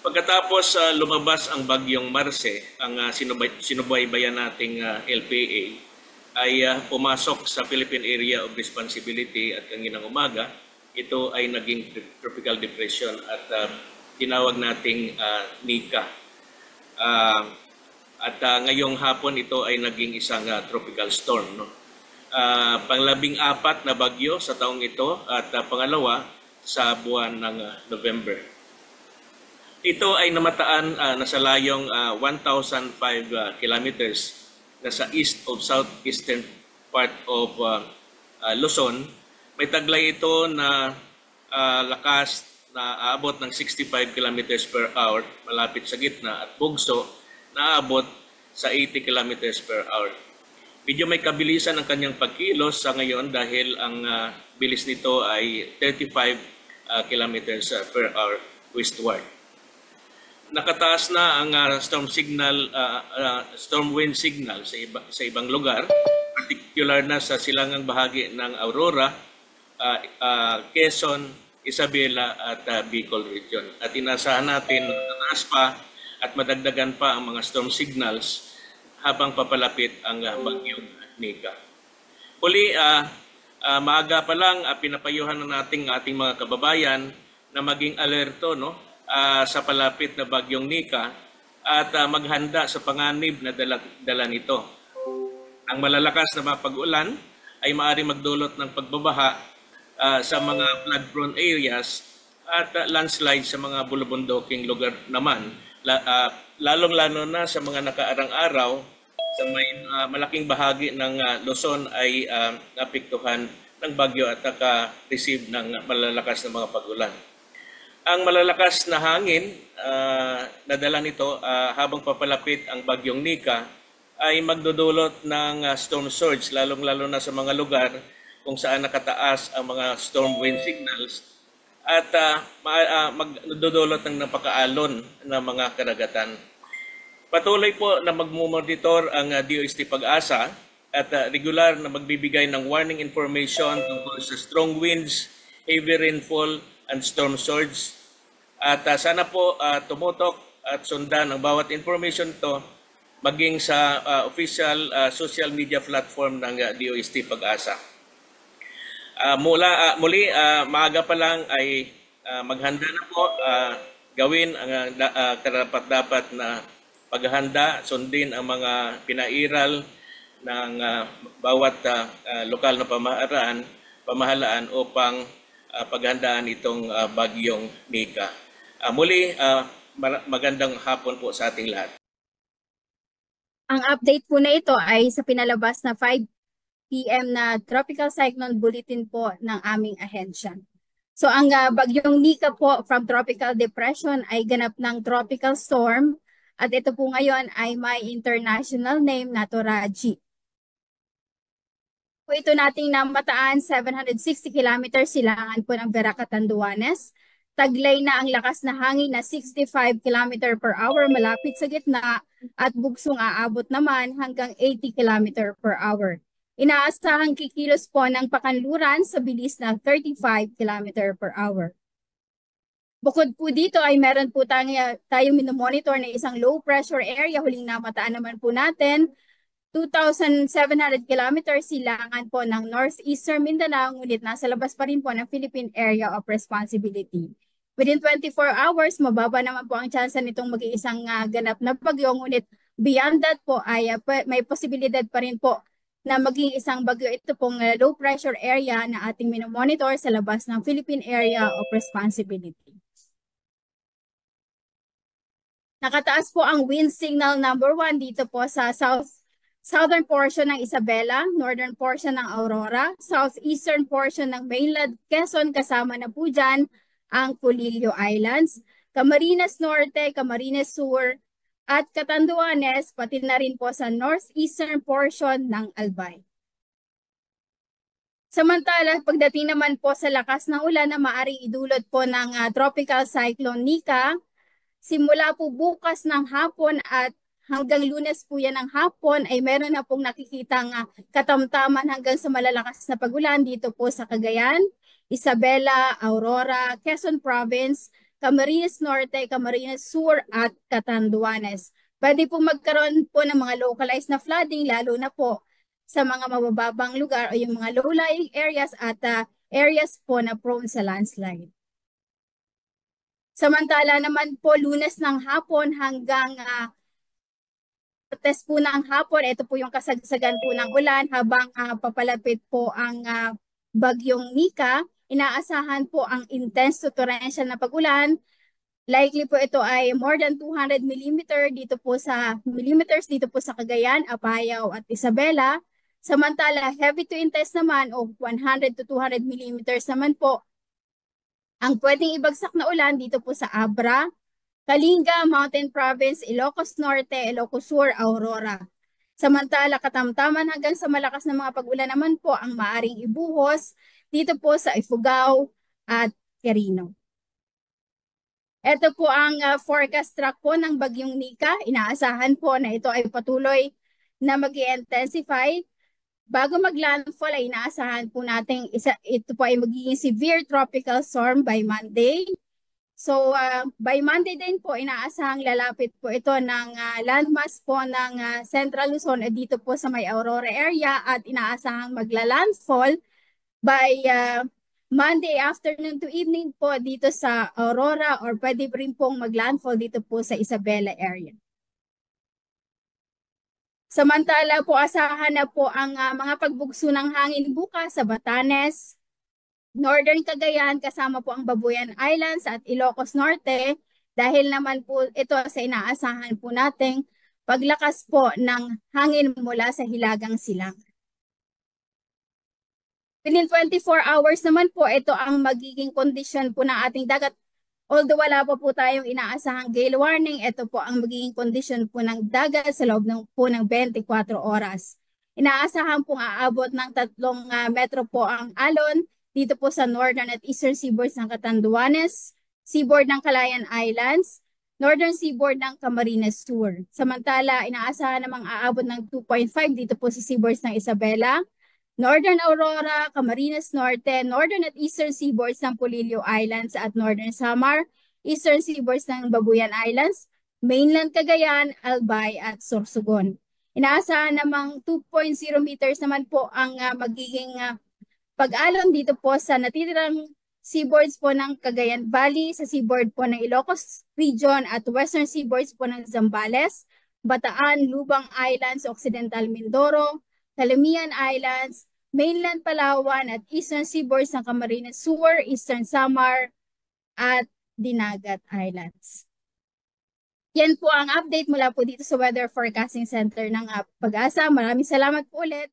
Pagkatapos lumabas ang bagyong Marce, ang sinubaybayan nating LPA ay pumasok sa Philippine Area of Responsibility at kaninang umaga. Ito ay naging tropical depression at tinawag nating Nika. Ngayong hapon ito ay naging isang tropical storm. No? Pang-14 na bagyo sa taong ito at pangalawa sa buwan ng November. Ito ay namataan nasa layong 1,005 kilometers nasa east of southeastern part of Luzon. May taglay ito na lakas na aabot ng 65 kilometers per hour malapit sa gitna at bugso na aabot sa 80 kilometers per hour. Medyo may kabilisan ang kanyang pagkilos sa ngayon dahil ang bilis nito ay 35 kilometers per hour westward. Nakataas na ang storm wind signal sa ibang lugar, particular na sa silangang bahagi ng Aurora, Quezon, Isabela at Bicol region. At inasahan natin na tataas pa at madagdagan pa ang mga storm signals habang papalapit ang bagyong Nika. Huli, maaga pa lang pinapayuhan na natin ating mga kababayan na maging alerto sa palapit na bagyong Nika at maghanda sa panganib na dala nito. Ang malalakas na mga pag-ulan ay maaari magdulot ng pagbabaha sa mga flood-prone areas at landslide sa mga bulubunduking lugar naman. Lalong-lalo na sa mga nakaarang araw sa may malaking bahagi ng Luzon ay napiktuhan ng bagyo at naka-receive ng malalakas na mga pag-ulan. Ang malalakas na hangin na dala nito habang papalapit ang bagyong Nika ay magdudulot ng storm surge lalong-lalo na sa mga lugar kung saan nakataas ang mga storm wind signals at magdudulot ng napakaalon na mga karagatan. Patuloy po na magmumonitor ang DOST Pag-asa at regular na magbibigay ng warning information tungkol sa strong winds, heavy rainfall, and storm surge. At sana po tumutok at sundan ang bawat information to maging sa official social media platform ng DOST Pag-asa. Muli, maaga pa lang ay maghanda na po, gawin ang karapat-dapat na paghahanda, sundin ang mga pinairal ng bawat lokal na pamahalaan upang paghandaan itong bagyong Nika. Muli, magandang hapon po sa ating lahat. Ang update po na ito ay sa pinalabas na 5 PM na Tropical Cyclone Bulletin po ng aming ahensya. So ang bagyong Nika po from Tropical Depression ay ganap ng Tropical Storm at ito po ngayon ay may international name na Toraji. Po ito nating namataan 760 kilometers silangan po ng Vera Catanduanes. Taglay na ang lakas na hangin na 65 km per hour malapit sa gitna at bugsong aabot naman hanggang 80 km per hour. Inaasahang kikilos po ng pakanluran sa bilis na 35 km per hour. Bukod po dito ay meron po tayong minomonitor na isang low pressure area. Huling namataan naman po natin 2,700 kilometers silangan po ng northeastern Mindanao, ngunit nasa labas pa rin po ng Philippine Area of Responsibility. Within 24 hours, mababa naman po ang tsansa nitong mag-iisang ganap na bagyo, ngunit beyond that po ay may posibilidad pa rin po na maging isang bagyo ito pong low pressure area na ating minomonitor sa labas ng Philippine Area of Responsibility. Nakataas po ang wind signal number 1 dito po sa southern portion ng Isabela, northern portion ng Aurora, southeastern portion ng mainland Quezon, kasama na po dyan ang Polillo Islands, Camarines Norte, Camarines Sur, at Catanduanes, pati na rin po sa northeastern portion ng Albay. Samantala, pagdating naman po sa lakas ng ulan na maaring idulot po ng Tropical Cyclone Nika, simula po bukas ng hapon at hanggang Lunes po yan ng hapon ay meron na pong nakikitang katamtaman hanggang sa malalakas na pagulan dito po sa Cagayan, Isabela, Aurora, Quezon Province, Camarines Norte, Camarines Sur, at Catanduanes. Pwede po magkaroon po ng mga localized na flooding, lalo na po sa mga mabababang lugar o yung mga low-lying areas at areas po na prone sa landslide. Samantala naman po, Lunes ng hapon hanggang test po ng hapon, ito po yung kasagsagan po ng ulan habang papalapit po ang bagyong Nika. Inaasahan po ang intense to torrential na pag-ulan. Likely po ito ay more than 200 millimeters dito po sa Cagayan, Apayao at Isabela. Samantala, heavy to intense naman o 100 to 200 millimeters naman po ang pwedeng ibagsak na ulan dito po sa Abra, Kalinga, Mountain Province, Ilocos Norte, Ilocos Sur, Aurora. Samantala, katamtaman hanggang sa malakas na mga pag-ulan naman po ang maaring ibuhos dito po sa Ifugao at Quirino. Ito po ang forecast track po ng bagyong Nika. Inaasahan po na ito ay patuloy na mag-intensify. Bago mag-landfall ay inaasahan po natin ito po ay magiging severe tropical storm by Monday. So by Monday din po inaasahang lalapit po ito ng landmass po ng Central Luzon dito po sa may Aurora area at inaasahang magla-landfall by Monday afternoon to evening po dito sa Aurora or pwede rin pong mag-landfall dito po sa Isabela area. Samantala po asahan na po ang mga pagbugso ng hangin bukas sa Batanes, Northern Cagayan kasama po ang Babuyan Islands at Ilocos Norte dahil naman po ito sa inaasahan po nating paglakas po ng hangin mula sa Hilagang Silangan. Within 24 hours naman po ito ang magiging kondisyon po ng ating dagat. Although wala pa po tayong inaasahang gale warning, ito po ang magiging kondisyon po ng dagat sa loob po ng 24 oras. Inaasahan pong aabot ng 3 metro po ang alon dito po sa northern at eastern seaboards ng Catanduanes, seaboard ng Calayan Islands, northern seaboard ng Camarines Sur. Samantala, inaasahan namang aabot ng 2.5 dito po sa seaboards ng Isabela, Northern Aurora, Camarines Norte, northern at eastern seaboards ng Polillo Islands at northern Samar, eastern seaboards ng Babuyan Islands, mainland Cagayan, Albay at Sorsogon. Inaasahan namang 2.0 meters naman po ang magiging pag-alon dito po sa natitirang seaboards po ng Cagayan Valley, sa seaboard po ng Ilocos Region at western seaboards po ng Zambales, Bataan, Lubang Islands, Occidental Mindoro, Calamian Islands, mainland Palawan at eastern seaboards ng Camarines Sur, eastern Samar at Dinagat Islands. Yan po ang update mula po dito sa Weather Forecasting Center ng Pag-asa. Maraming salamat po ulit.